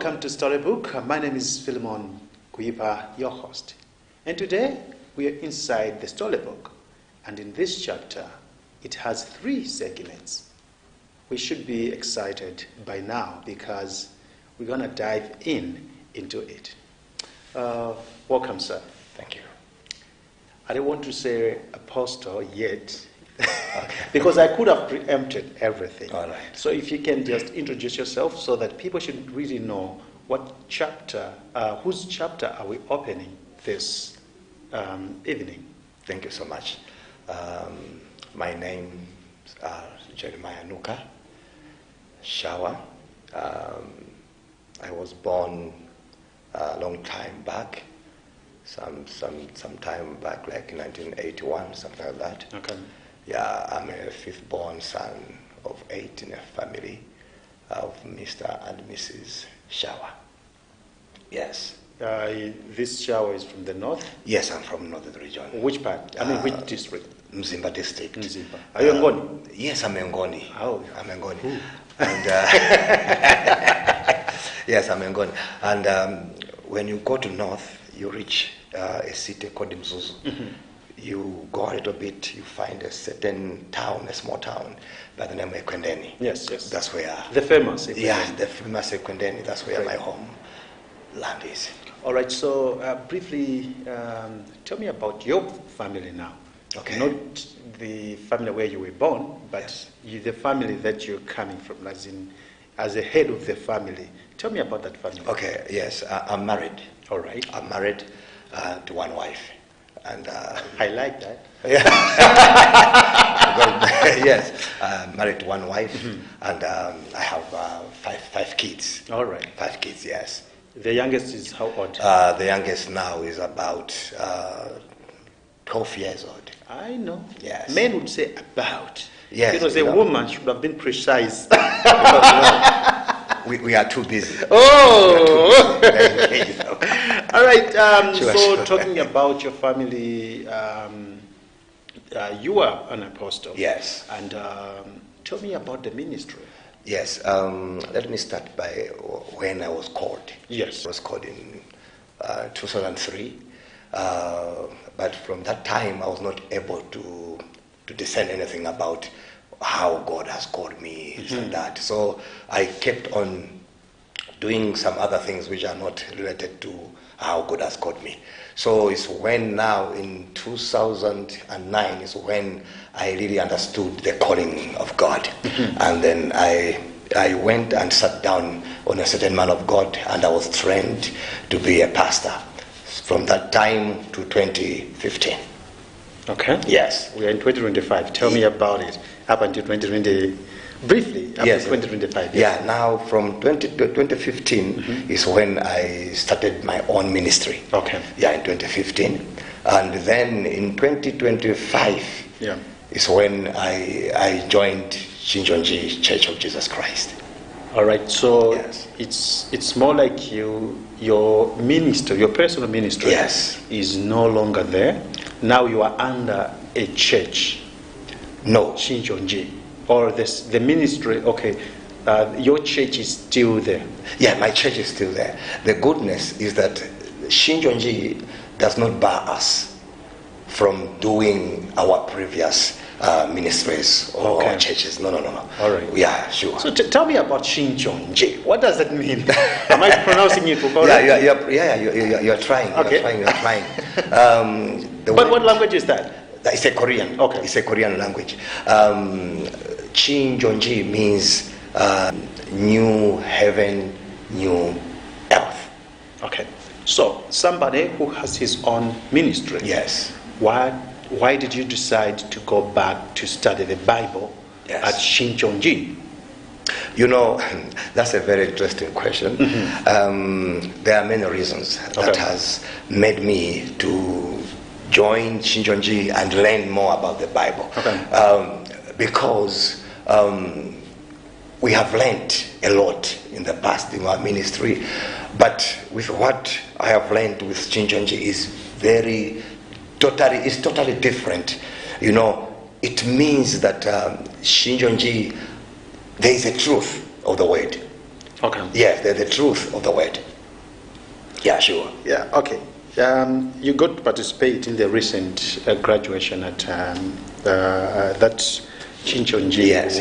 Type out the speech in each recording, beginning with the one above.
welcome to Storybook. My name is Philemon Kuipa, your host. And today we are inside the Storybook. And in this chapter, it has 3 segments. We should be excited by now because we're going to dive into it. Welcome, sir. Thank you. I don't want to say apostle yet, because I could have preempted everything. All right. So if you can just introduce yourself so that people should really know what chapter, whose chapter are we opening this evening? Thank you so much. My name is Jeremiah Nuka Shawa. I was born a long time back, some time back, like 1981, something like that. Okay. Yeah, I'm a 5th born son of 8 in a family of Mr. and Mrs. Shawa. Yes. This shower is from the north? Yes, I'm from Northern Region. Which part? Which district? Mzimba district. Mzimba. Are you Ngoni? Yes, I'm Ngoni. Oh. I'm Ngoni. And yes, I'm Ngoni. And when you go to north, you reach a city called Mzuzu. Mm-hmm. You go a little bit, you find a certain town, a small town, by the name of Ekwendeni. Yes, yes. That's where... The famous Ekwendeni. Yeah, the famous Ekwendeni. That's where my home land is. All right, so briefly, tell me about your family now. Okay. Not the family where you were born, but the family that you're coming from, as a head of the family. Tell me about that family. Okay, yes, I'm married. All right. I'm married to one wife. And I like that. Yeah. Yes, married to one wife, mm-hmm. And I have 5 kids. All right. 5 kids, yes. The youngest is how old? The youngest now is about 12 years old. I know. Yes. Men would say about. Yes. Because a woman should have been precise. Because, we are too busy. Oh! All right. Sure. Talking about your family, you are an apostle. Yes. And tell me about the ministry. Yes. Let me start by when I was called. Yes. I was called in 2003. But from that time, I was not able to discern anything about how God has called me, mm-hmm. and that. So I kept on doing some other things which are not related to how God has called me. So it's when now in 2009 is when I really understood the calling of God. Mm-hmm. And then I went and sat down on a certain man of God, and I was trained to be a pastor from that time to 2015. Okay. Yes. We are in 2025. Tell me about it. Up until 2020, briefly, up yes. to 2025. Yes. Yeah, now from 2015 mm-hmm. is when I started my own ministry. Okay. Yeah, in 2015. And then in 2025 is when I joined Shinjonji Church of Jesus Christ. All right, so yes. it's more like your ministry, your personal ministry, yes. is no longer there. Now you are under a church. No. Shinjonji. Or the ministry, okay, your church is still there. Yeah, my church is still there. The goodness is that Shinjonji does not bar us from doing our previous ministries or churches. No. All right. Yeah, sure. So tell me about Shinjonji. What does that mean? Am I pronouncing it correctly? You're trying. Okay. You're trying. But what language is that? It's a Korean. Okay. It's a Korean language. Shinjonji means new heaven, new earth. Okay. So somebody who has his own ministry. Yes. Why did you decide to go back to study the Bible at Shinjonji? You know, that's a very interesting question. Mm-hmm. There are many reasons that has made me to join Shinjonji and learn more about the Bible. Okay. Because we have learned a lot in the past in our ministry, but with what I have learned with Shinjonji is totally different. You know, it means that Shinjonji, there is a truth of the word. Okay. Yes, the truth of the word. Yeah, sure. Yeah, okay. You got to participate in the recent graduation at that Chinchonji Yes.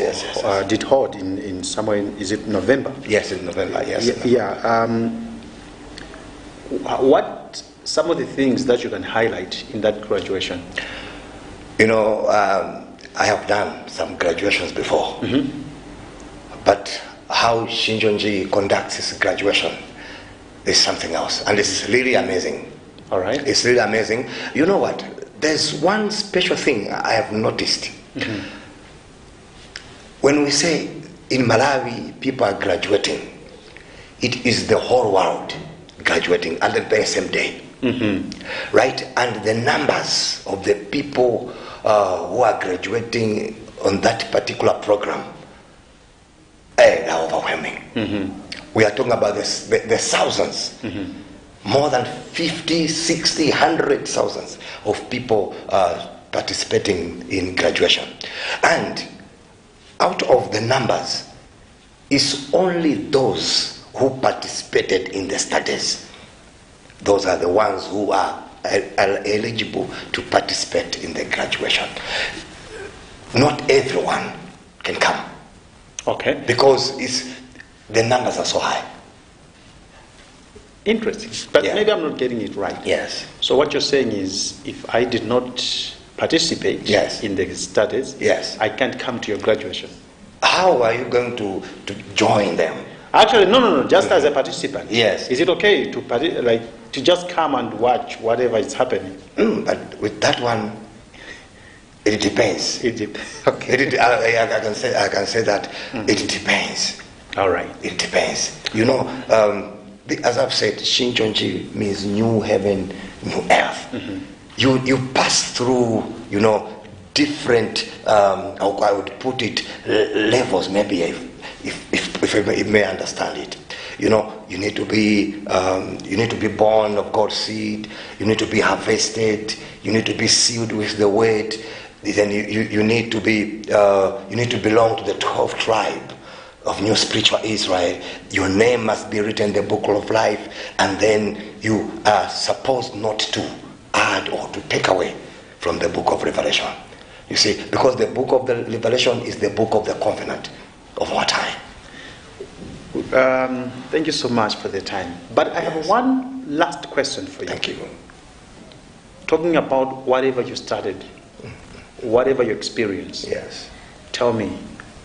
did hold in somewhere is it November? Yes, in November, yes. Yeah. What some of the things that you can highlight in that graduation? You know, I have done some graduations before, but how Shinjonji conducts his graduation is something else, and it's really amazing. All right. It's really amazing. You know what? There's one special thing I have noticed. When we say in Malawi people are graduating, it is the whole world graduating at the very same day. Right? And the numbers of the people who are graduating on that particular program are overwhelming. We are talking about the thousands, more than 50, 60, 100 thousands of people participating in graduation. And out of the numbers, it's only those who participated in the studies. Those are the ones who are eligible to participate in the graduation. Not everyone can come. Okay. Because the numbers are so high. Interesting. But Yeah. maybe I'm not getting it right. Yes. So what you're saying is if I did not participate Yes. in the studies, Yes. I can't come to your graduation. How are you going to join them? Actually, no. Just as a participant. Yes. Is it okay to to just come and watch whatever is happening? But with that one, it depends. Okay. I can say that it depends. All right. It depends. You know, as I've said, Shinchonji means new heaven, new earth. You pass through, you know, different, how I would put it, levels. Maybe if I may understand it. You know, you need to be born of God's seed. You need to be harvested. You need to be sealed with the word. Then you need to be you need to belong to the 12th tribe of New Spiritual Israel. Your name must be written in the book of life, and then you are supposed not to add or to take away from the book of Revelation. You see, because the book of the Revelation is the book of the covenant of our time. Thank you so much for the time. But I have one last question for you. Thank you. Talking about whatever you studied, whatever you experienced, Yes. tell me,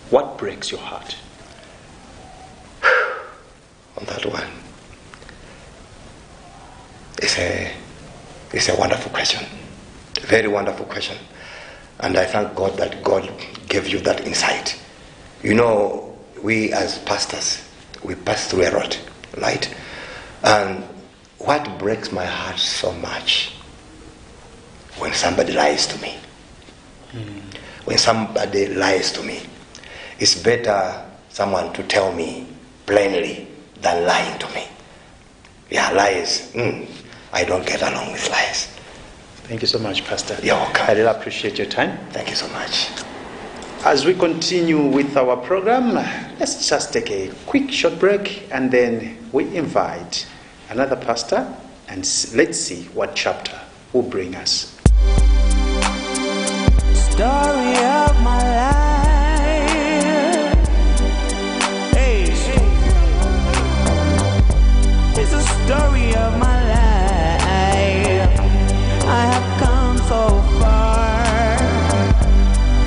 what breaks your heart? On that one, it's a wonderful question, a very wonderful question, and I thank God that God gave you that insight. You know, we as pastors, we pass through a lot, right? And what breaks my heart so much, when somebody lies to me. When somebody lies to me, it's better someone to tell me plainly than lying to me. Yeah, lies. I don't get along with lies. Thank you so much, Pastor. You're welcome. I really appreciate your time. Thank you so much. As we continue with our program, let's just take a quick short break and then we invite another pastor and let's see what chapter will bring us. Story of my life. Hey, it's a story of my life. I have come so far,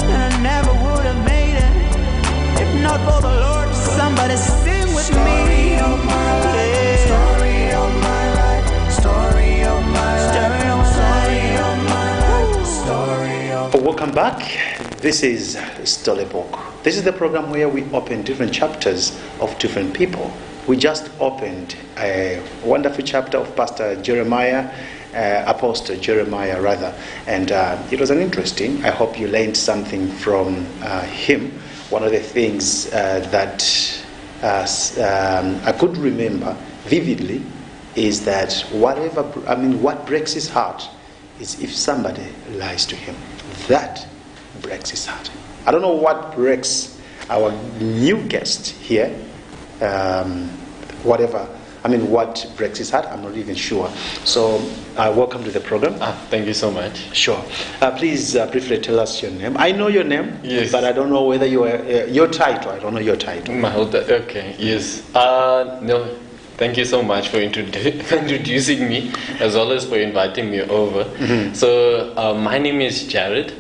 and I never would have made it if not for the Lord. Somebody sing with me. Story of my life. Story of my life. Story of my life. Story of my life. Story of. Welcome back. This is Storybook. This is the program where we open different chapters of different people. We just opened a wonderful chapter of Pastor Jeremiah, Apostle Jeremiah rather, and it was an interesting. I hope you learned something from him. One of the things that I could remember vividly is that what breaks his heart is if somebody lies to him. That breaks his heart. I don't know what breaks our new guest here, whatever. I mean, what breaks his heart, I'm not even sure. So, welcome to the program. Thank you so much. Sure. Please briefly tell us your name. I know your name, yes, but I don't know whether you are your title. I don't know your title. Okay, yes. No, thank you so much for introducing me, as well as for inviting me over. Mm-hmm. So, my name is Jared.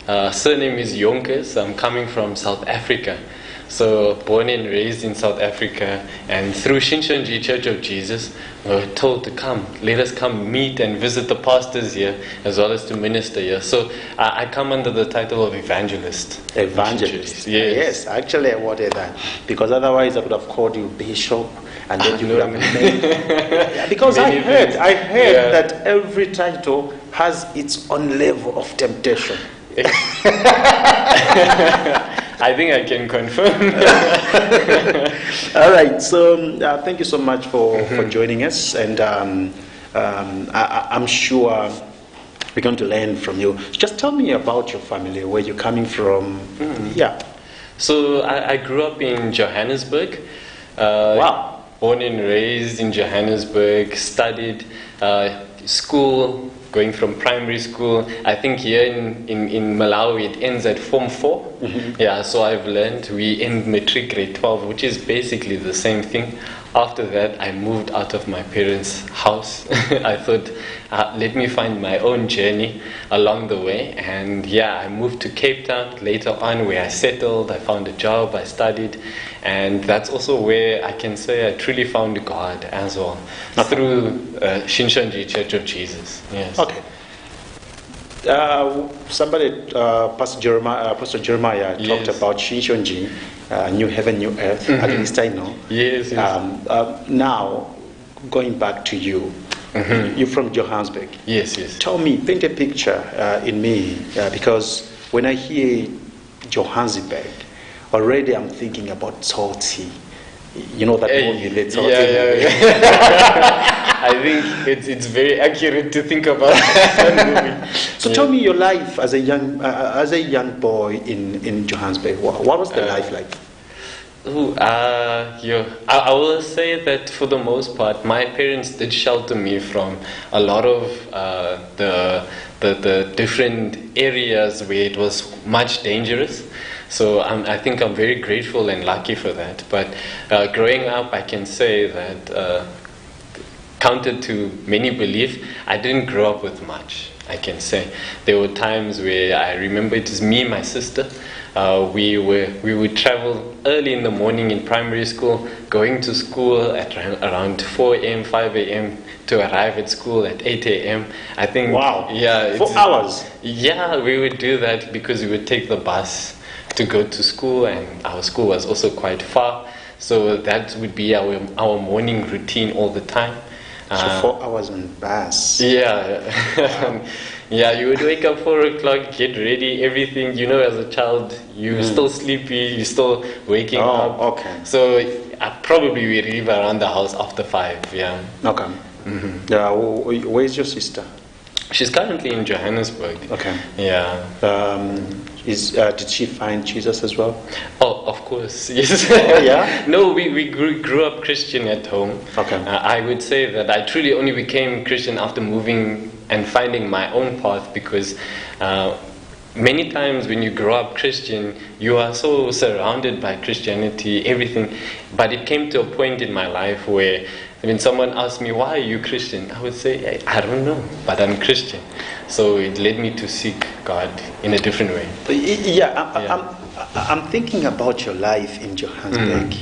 Surname is Jonkers. I'm coming from South Africa. So, born and raised in South Africa, and through Shinshonji Church of Jesus, we were told to come. Let us come meet and visit the pastors here, as well as to minister here. So, I come under the title of evangelist. Evangelist. Yes. Actually, I wanted that because otherwise I would have called you bishop, and then you would have made. Yeah, because I heard that every title has its own level of temptation. I think I can confirm. All right. So thank you so much for joining us, and I'm sure we're going to learn from you. Just tell me about your family, where you're coming from. Yeah. So I grew up in Johannesburg. Wow. Born and raised in Johannesburg. Studied school. Going from primary school, I think here in Malawi it ends at Form 4. Mm-hmm. Yeah, so I've learned we end matric grade 12, which is basically the same thing. After that, I moved out of my parents' house. I thought, let me find my own journey along the way. And yeah, I moved to Cape Town later on, where I settled, I found a job, I studied. And that's also where I can say I truly found God as well, through Shinshonji Church of Jesus. Yes. Okay. Pastor Jeremiah talked about Shinshonji, New Heaven, New Earth. At least I know. Yes. Now, going back to you, you're from Johannesburg. Yes. Tell me, paint a picture in me, because when I hear Johannesburg, already I'm thinking about Tsotsi. You know that movie, the Tsotsi movie? I think it's very accurate to think about that movie. So tell me your life as a young boy in Johannesburg. What was the life like? I will say that for the most part, my parents did shelter me from a lot of the different areas where it was much dangerous. So I think I'm very grateful and lucky for that. But growing up, I can say that counter to many belief, I didn't grow up with much. I can say there were times where I remember it was me and my sister. We would travel early in the morning in primary school, going to school at around 4 a.m., 5 a.m. to arrive at school at 8 a.m. I think. Wow. Yeah. 4 hours. Yeah, we would do that because we would take the bus to go to school, and our school was also quite far. So that would be our morning routine all the time. So 4 hours on bus. Yeah. Yeah, you would wake up 4 o'clock, get ready, everything. You know, as a child, you're still sleepy, you're still waking up. Okay. So probably we leave around the house after 5, yeah. Okay. Where's your sister? She's currently in Johannesburg. Okay. Yeah. Did she find Jesus as well? Oh, of course, yes. Yeah? No, we grew up Christian at home. Okay. I would say that I truly only became Christian after moving and finding my own path, because many times when you grow up Christian, you are so surrounded by Christianity, everything. But it came to a point in my life where when someone asked me, why are you Christian? I would say, I don't know, but I'm Christian. So it led me to seek God in a different way. I'm thinking about your life in Johannesburg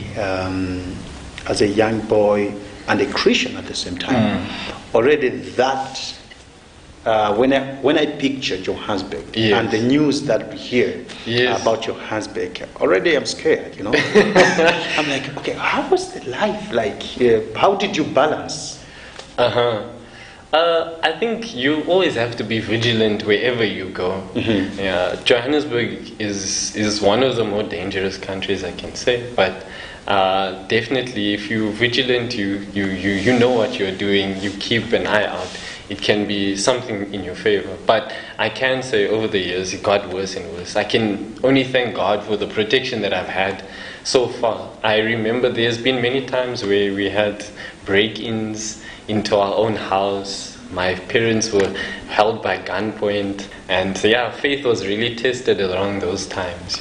as a young boy and a Christian at the same time. Already that, when I picture Johannesburg and the news that we hear about Johannesburg, already I'm scared, you know. I'm like, okay, how was the life like? How did you balance? I think you always have to be vigilant wherever you go. Yeah, Johannesburg is one of the more dangerous countries, I can say, but definitely if you're vigilant, you know what you're doing, you keep an eye out. it can be something in your favor. But I can say over the years it got worse and worse. I can only thank God for the protection that I've had so far. I remember there's been many times where we had break-ins into our own house. My parents were held by gunpoint, and faith was really tested around those times,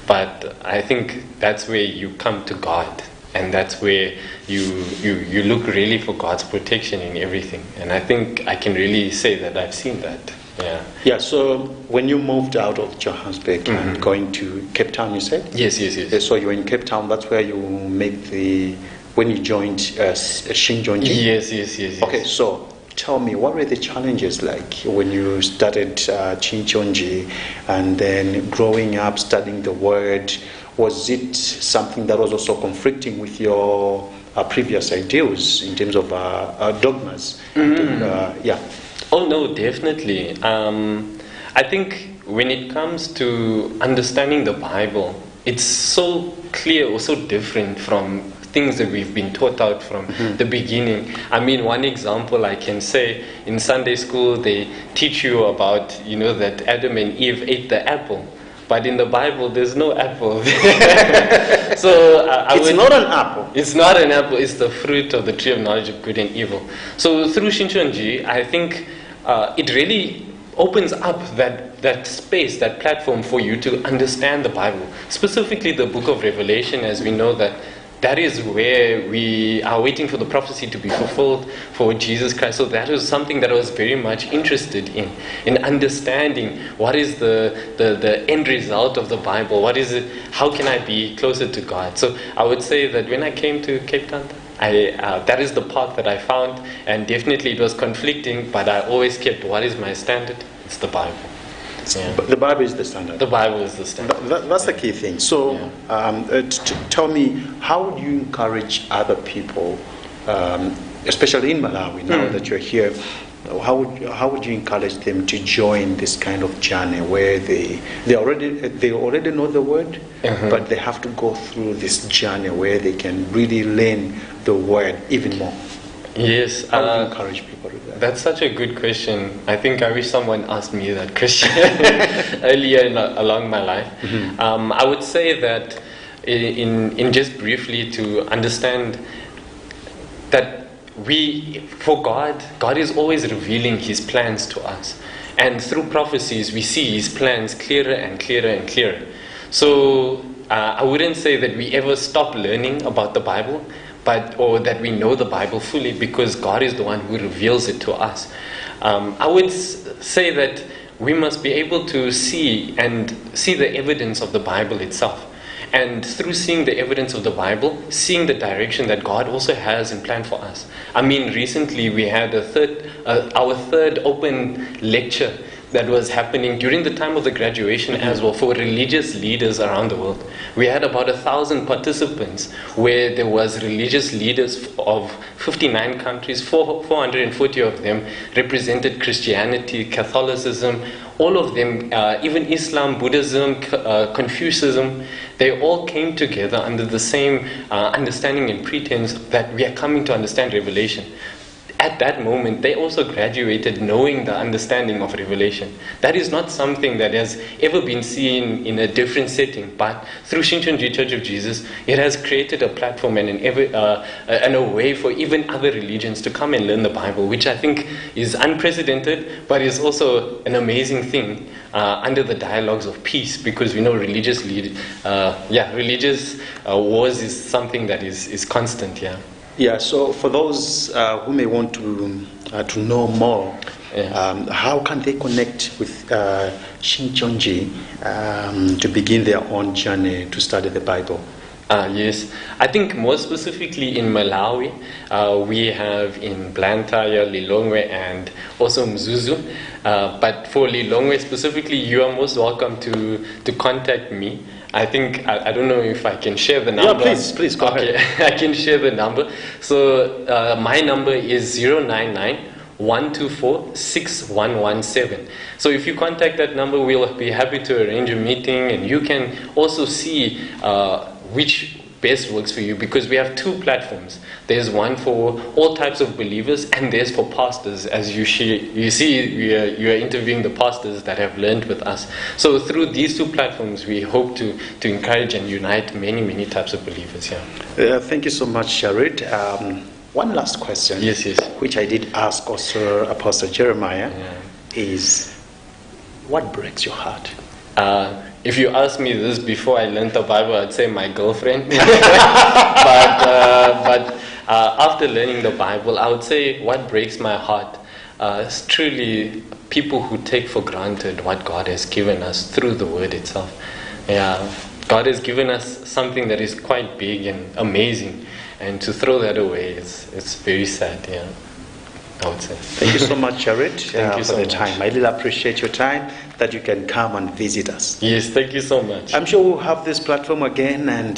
But I think that's where you come to God, and that's where you look really for God's protection in everything. And I think I can really say that I've seen that. Yeah, so when you moved out of Johannesburg and going to Cape Town, you said? Yes. So you were in Cape Town, that's where you when you joined Shinjonji? Yes. Okay, so tell me, what were the challenges like when you started Shinjonji and then growing up, studying the Word? Was it something that was also conflicting with your previous ideals in terms of dogmas? Oh no, definitely. I think when it comes to understanding the Bible, it's so clear or so different from things that we've been taught out from the beginning. I mean, one example I can say, in Sunday school they teach you about, that Adam and Eve ate the apple. But in the Bible, there's no apple. So it's not an apple. It's not an apple. It's the fruit of the tree of knowledge of good and evil. So through Shincheonji, I think it really opens up that space, that platform for you to understand the Bible, specifically the book of Revelation, as we know that is where we are waiting for the prophecy to be fulfilled for Jesus Christ. So that was something that I was very much interested in understanding what is the end result of the Bible. What is it? How can I be closer to God? So I would say that when I came to Cape Town, that is the path that I found, and definitely it was conflicting, but I always kept, what is my standard? It's the Bible. Yeah. But the Bible is the standard. The Bible is the standard. That's the key thing. So, tell me, how would you encourage other people, especially in Malawi, now that you're here? How would you encourage them to join this kind of journey where they already know the Word, but they have to go through this journey where they can really learn the Word even more? Yes. How would you encourage people to do that? That's such a good question. I think I wish someone asked me that question earlier along my life. I would say that in just briefly to understand that for God is always revealing His plans to us. And through prophecies, we see His plans clearer and clearer and clearer. So I wouldn't say that we ever stop learning about the Bible, or that we know the Bible fully, because God is the one who reveals it to us. I would say that we must be able to see the evidence of the Bible itself. And through seeing the evidence of the Bible, seeing the direction that God also has in plan for us. I mean, recently we had our third open lecture that was happening during the time of the graduation as well for religious leaders around the world. We had about 1,000 participants where there was religious leaders of 59 countries, 440 of them represented Christianity, Catholicism, all of them, even Islam, Buddhism, Confucianism. They all came together under the same understanding and pretense that we are coming to understand Revelation. At that moment, they also graduated knowing the understanding of Revelation. That is not something that has ever been seen in a different setting, but through Shincheonji Church of Jesus, it has created a platform and a way for even other religions to come and learn the Bible, which I think is unprecedented, but is also an amazing thing under the dialogues of peace, because we know religious wars is something that is constant. Yeah, so for those who may want to know more, how can they connect with Shincheonji to begin their own journey to study the Bible? Yes, I think more specifically in Malawi, we have in Blantyre, Lilongwe, and also Mzuzu. But for Lilongwe specifically, you are most welcome to contact me. I think, I don't know if I can share the number. Yeah, please, go ahead. I can share the number. So my number is 099-124-6117. So if you contact that number, we'll be happy to arrange a meeting, and you can also see which best works for you, because we have two platforms. There's one for all types of believers, and there's for pastors. As you see, you are interviewing the pastors that have learned with us. So through these two platforms, we hope to encourage and unite many types of believers. Yeah. Thank you so much, Jared. One last question, Yes. which I did ask also Apostle Jeremiah, is what breaks your heart? If you asked me this before I learned the Bible, I'd say my girlfriend. but after learning the Bible, I would say what breaks my heart is truly people who take for granted what God has given us through the Word itself. Yeah, God has given us something that is quite big and amazing, and to throw that away, it's very sad. Yeah, I would say. Thank you so much, Jared, Thank you for so the much. time. I really appreciate your time that you can come and visit us. Yes, thank you so much. I'm sure we'll have this platform again, and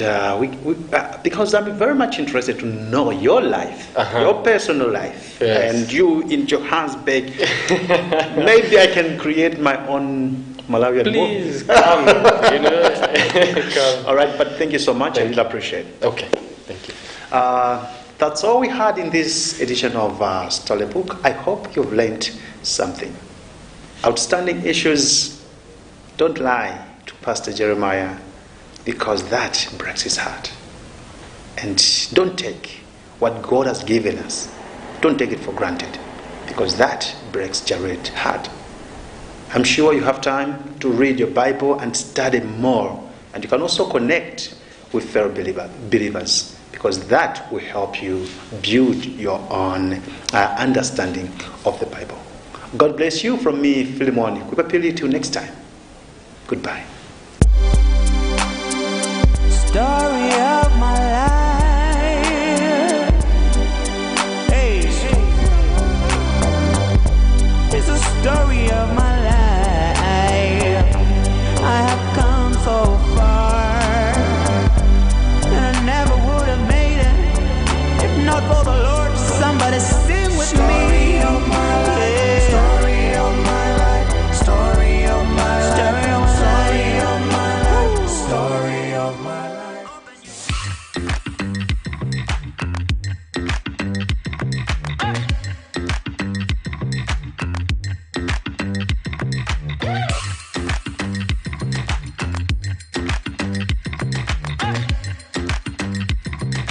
because I'm very much interested to know your life, your personal life, Yes. and you in Johannesburg. Maybe I can create my own Malawian Please movie. come. Come. All right, but thank you so much. I Thank really appreciate it. Okay, thank you. That's all we had in this edition of Story Book. I hope you've learned something. Outstanding issues, don't lie to Pastor Jeremiah, because that breaks his heart. And don't take what God has given us, don't take it for granted, because that breaks Jared's heart. I'm sure you have time to read your Bible and study more, and you can also connect with fellow believers, because that will help you build your own understanding of the Bible. God bless you. From me, Philemon Kwipapili. Till next time. Goodbye. Story of my